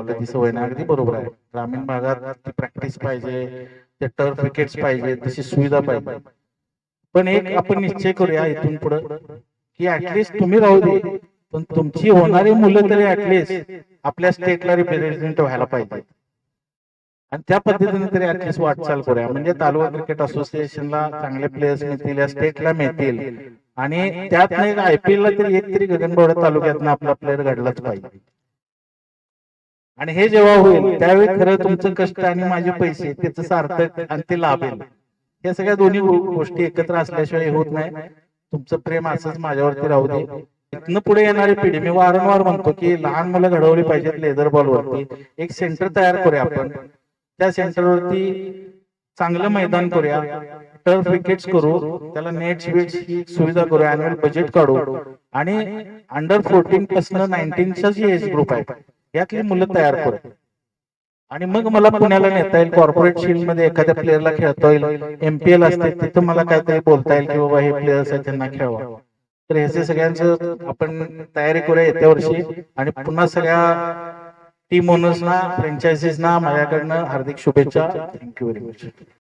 लावलाय कधी सवय नाही. अगदी बरोबर आहे. ग्रामीण भागात ती प्रॅक्टिस पाहिजे, ते टर्फ विकेट्स पाहिजे, तशी सुविधा पाहिजे. पण एक आपण निश्चय करूया इथून पुढे की ऍटलिस्ट तुम्ही राहू दे, पण तुमची होणारी मुलं तरी ऍटलिस्ट आपल्या स्टेटला रिप्रेझेंट व्हायला पाहिजे. आणि त्या पद्धतीने तरी ऍटलिस्ट वाटचाल करूया. म्हणजे तालुका क्रिकेट असोसिएशनला चांगले प्लेयर्स मिळतील, या स्टेटला मिळतील, आणि त्यात एक IPL ला तरी एक तरी गगनबावडा तालुक्यातनं आपला प्लेअर घडलाच पाहिजे. आणि हे जेव्हा होईल त्यावेळी खरं तुमचं कष्ट आणि माझे पैसे त्याचं सार्थक आणि ते लाभेल. या सगळ्या दोन्ही गोष्टी एकत्र असल्याशिवाय होत नाही. तुमचं प्रेम असंच माझ्यावरती राहू दे. इथनं पुढे येणारी पिढी, मी वारंवार म्हणतो की लहान मुलं घडवली पाहिजेत लेदर बॉलवरती. एक सेंटर तयार करूया आपण, त्या सेंटरवरती चांगलं मैदान करूया, टर्फ विकेट्स करू, त्याला नेट्स विट्स ही सुविधा करूया, अॅन्युअल बजेट काढू, आणि अंडर 14 पासून 19चा जी एज ग्रुप आहे यातली मुलं तयार करू. आणि मग मला पुण्याला नेता येईल, कॉर्पोरेट फील्ड मध्ये एखाद्या प्लेअरला खेळता येईल, MPL असते तिथं मला काहीतरी बोलता येईल की बाबा हे प्लेयर्स आहेत त्यांना खेळवा. तर ह्याचे सगळ्यांचं आपण तयारी करूया येत्या वर्षी. आणि पुन्हा सगळ्या टीम ओनर्सना, फ्रँचायझीजना माझ्याकडनं हार्दिक शुभेच्छा. Thank you very much.